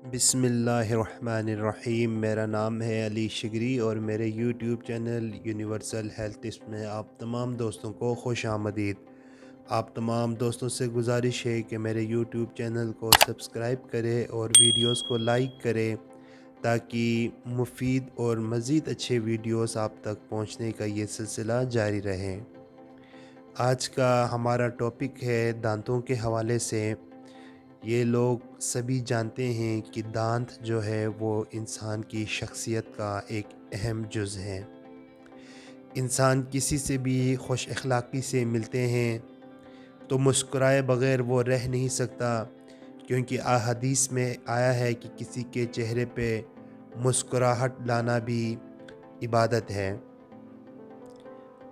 बिस्मिल्लाहिर्रहमानिर्रहीम। मेरा नाम है अली शिगरी और मेरे YouTube channel universal health tips में आप तमाम दोस्तों को खुश आमदीद। आप तमाम दोस्तों से गुजारिश है कि मेरे यूट्यूब चैनल को सब्सक्राइब करें और वीडियोस को लाइक करें ताकि मुफीद और मज़ीद अच्छे वीडियोस आप तक पहुंचने का ये सिलसिला जारी रहे। आज का हमारा टॉपिक है दांतों के हवाले से। ये लोग सभी जानते हैं कि दांत जो है वो इंसान की शख्सियत का एक अहम जुज़ है। इंसान किसी से भी खुश अखलाक़ी से मिलते हैं तो मुस्कुराए बग़ैर वो रह नहीं सकता, क्योंकि अहादीस में आया है कि किसी के चेहरे पे मुस्कुराहट लाना भी इबादत है।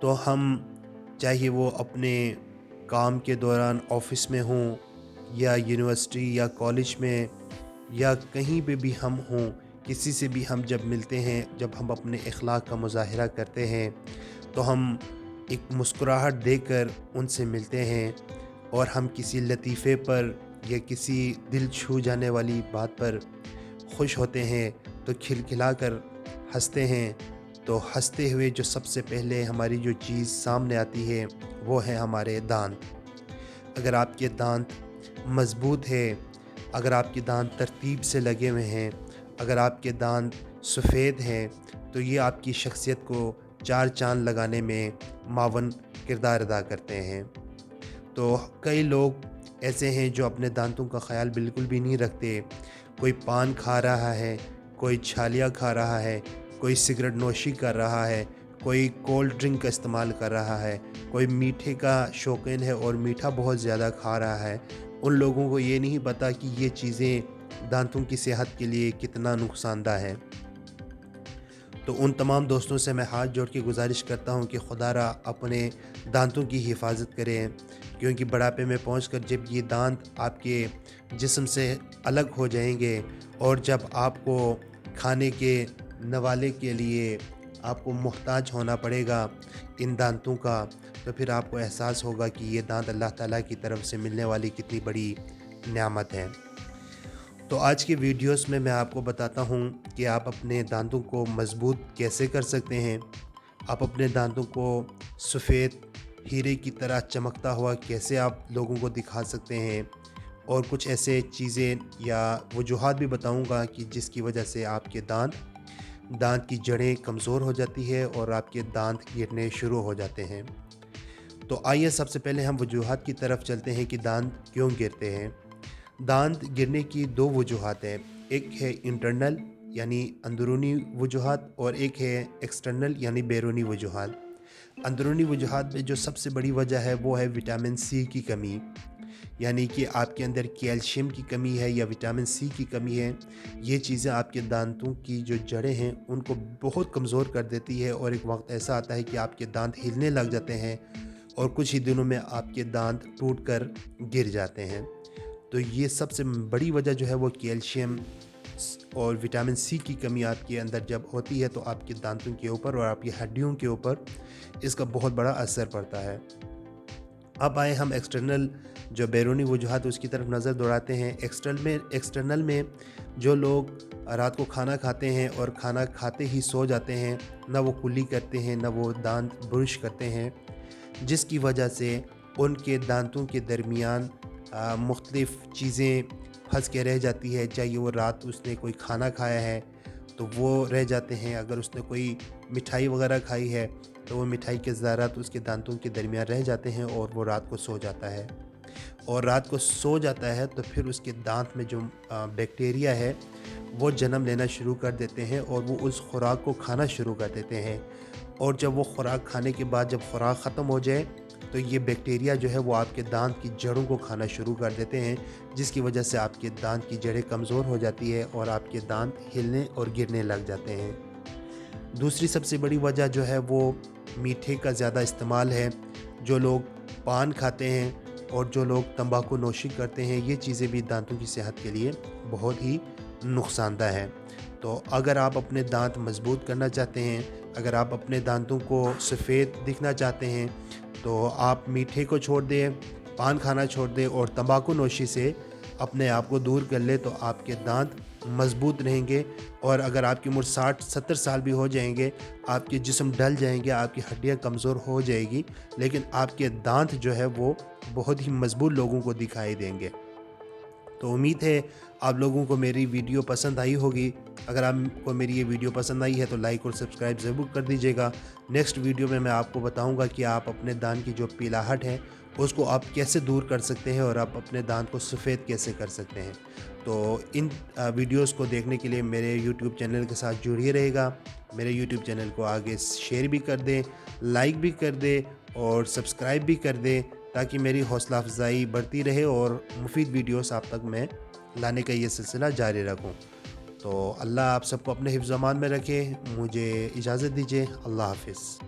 तो हम चाहे वो अपने काम के दौरान ऑफ़िस में हों या यूनिवर्सिटी या कॉलेज में या कहीं पे भी हम हों, किसी से भी हम जब मिलते हैं, जब हम अपने अखलाक का मुज़ाहिरा करते हैं तो हम एक मुस्कुराहट देकर उनसे मिलते हैं और हम किसी लतीफ़े पर या किसी दिल छू जाने वाली बात पर खुश होते हैं तो खिलखिलाकर हंसते हैं। तो हंसते हुए जो सबसे पहले हमारी जो चीज़ सामने आती है वो है हमारे दांत। अगर आपके दांत मज़बूत है, अगर आपके दांत तरतीब से लगे हुए हैं, अगर आपके दांत सफ़ेद हैं, तो ये आपकी शख्सियत को चार चाँद लगाने में मावन किरदार अदा करते हैं। तो कई लोग ऐसे हैं जो अपने दांतों का ख़याल बिल्कुल भी नहीं रखते। कोई पान खा रहा है, कोई छालिया खा रहा है, कोई सिगरेट नोशी कर रहा है, कोई कोल्ड ड्रिंक का इस्तेमाल कर रहा है, कोई मीठे का शौकीन है और मीठा बहुत ज़्यादा खा रहा है। उन लोगों को ये नहीं पता कि ये चीज़ें दांतों की सेहत के लिए कितना नुकसानदा है। तो उन तमाम दोस्तों से मैं हाथ जोड़ के गुजारिश करता हूँ कि खुदारा अपने दांतों की हिफाजत करें, क्योंकि बुढ़ापे में पहुंचकर जब ये दांत आपके जिस्म से अलग हो जाएंगे और जब आपको खाने के नवाले के लिए आपको मोहताज होना पड़ेगा इन दांतों का, तो फिर आपको एहसास होगा कि ये दांत अल्लाह ताला की तरफ से मिलने वाली कितनी बड़ी नेमत है। तो आज के वीडियोस में मैं आपको बताता हूँ कि आप अपने दांतों को मज़बूत कैसे कर सकते हैं, आप अपने दांतों को सफ़ेद हीरे की तरह चमकता हुआ कैसे आप लोगों को दिखा सकते हैं, और कुछ ऐसे चीज़ें या वजूहात भी बताऊँगा कि जिसकी वजह से आपके दांत की जड़ें कमज़ोर हो जाती है और आपके दांत गिरने शुरू हो जाते हैं। तो आइए सबसे पहले हम वजूहात की तरफ चलते हैं कि दांत क्यों गिरते हैं। दांत गिरने की दो वजूहात हैं, एक है इंटरनल यानी अंदरूनी वजूहात और एक है एक्सटर्नल यानी बैरूनी वजूहात। अंदरूनी वजूहात में जो सबसे बड़ी वजह है वो है विटामिन सी की कमी, यानी कि आपके अंदर कैल्शियम की कमी है या विटामिन सी की कमी है। ये चीज़ें आपके दांतों की जो जड़ें हैं उनको बहुत कमज़ोर कर देती है और एक वक्त ऐसा आता है कि आपके दांत हिलने लग जाते हैं और कुछ ही दिनों में आपके दांत टूट कर गिर जाते हैं। तो ये सबसे बड़ी वजह जो है वो कैल्शियम और विटामिन सी की कमी आपके अंदर जब होती है तो आपके दांतों के ऊपर और आपकी हड्डियों के ऊपर इसका बहुत बड़ा असर पड़ता है। अब आए हम एक्सटर्नल जो बैरूनी वजूहात उसकी तरफ नज़र दौड़ाते हैं। एक्सटर्नल में जो लोग रात को खाना खाते हैं और खाना खाते ही सो जाते हैं, ना वो कुल्ली करते हैं ना वो दांत ब्रश करते हैं, जिसकी वजह से उनके दांतों के दरमियान मुख्तलिफ़ चीज़ें फंस के रह जाती है। चाहे वो रात उसने कोई खाना खाया है तो वो रह जाते हैं, अगर उसने कोई मिठाई वगैरह खाई है तो वो मिठाई के ज़रात उसके दांतों के दरमियान रह जाते हैं और वो रात को सो जाता है। और रात को सो जाता है तो फिर उसके दांत में जो बैक्टीरिया है वो जन्म लेना शुरू कर देते हैं और वो उस खुराक को खाना शुरू कर देते हैं। और जब वो खुराक खाने के बाद जब खुराक ख़त्म हो जाए तो ये बैक्टीरिया जो है वो आपके दांत की जड़ों को खाना शुरू कर देते हैं, जिसकी वजह से आपके दांत की जड़ें कमज़ोर हो जाती है और आपके दांत हिलने और गिरने लग जाते हैं। दूसरी सबसे बड़ी वजह जो है वो मीठे का ज़्यादा इस्तेमाल है। जो लोग पान खाते हैं और जो लोग तंबाकू नोशी करते हैं, ये चीज़ें भी दांतों की सेहत के लिए बहुत ही नुकसानदा है। तो अगर आप अपने दांत मजबूत करना चाहते हैं, अगर आप अपने दांतों को सफ़ेद दिखना चाहते हैं, तो आप मीठे को छोड़ दें, पान खाना छोड़ दें और तंबाकू नोशी से اپنے آپ کو دور کر لے تو آپ کے دانت مضبوط رہیں گے، اور اگر آپ کی عمر 60-70 سال بھی ہو جائیں گے، آپ کے جسم ڈل جائیں گے، آپ کی ہڈیاں کمزور ہو جائے گی، لیکن آپ کے دانت جو ہے وہ بہت ہی مضبوط لوگوں کو دکھائی دیں گے۔ تو امید ہے آپ لوگوں کو میری ویڈیو پسند آئی ہوگی۔ اگر آپ کو میری یہ ویڈیو پسند آئی ہے تو لائک اور سبسکرائب ضرور کر دیجیے گا۔ نیکسٹ ویڈیو میں آپ کو بتاؤں گا کہ آپ اپنے دانت کی جو پیلاہٹ ہے اس کو آپ کیسے دور کر سکتے ہیں، اور آپ اپنے دانت کو سفید کیسے کر سکتے ہیں۔ تو ان ویڈیوز کو دیکھنے کے لیے میرے یوٹیوب چینل کے ساتھ جڑیے رہے گا۔ میرے یوٹیوب چینل کو آگے شیئر بھی کر دیں، لائک بھی کر دیں اور سبسکرائب بھی کر دیں، تاکہ میری حوصلہ افزائی بڑھتی رہے اور مفید ویڈیوز آپ تک میں لانے کا یہ سلسلہ جاری رکھوں۔ تو اللہ آپ سب کو اپنے حفظ و امان میں رکھے۔ مجھے اجازت دیجیے۔ اللہ حافظ۔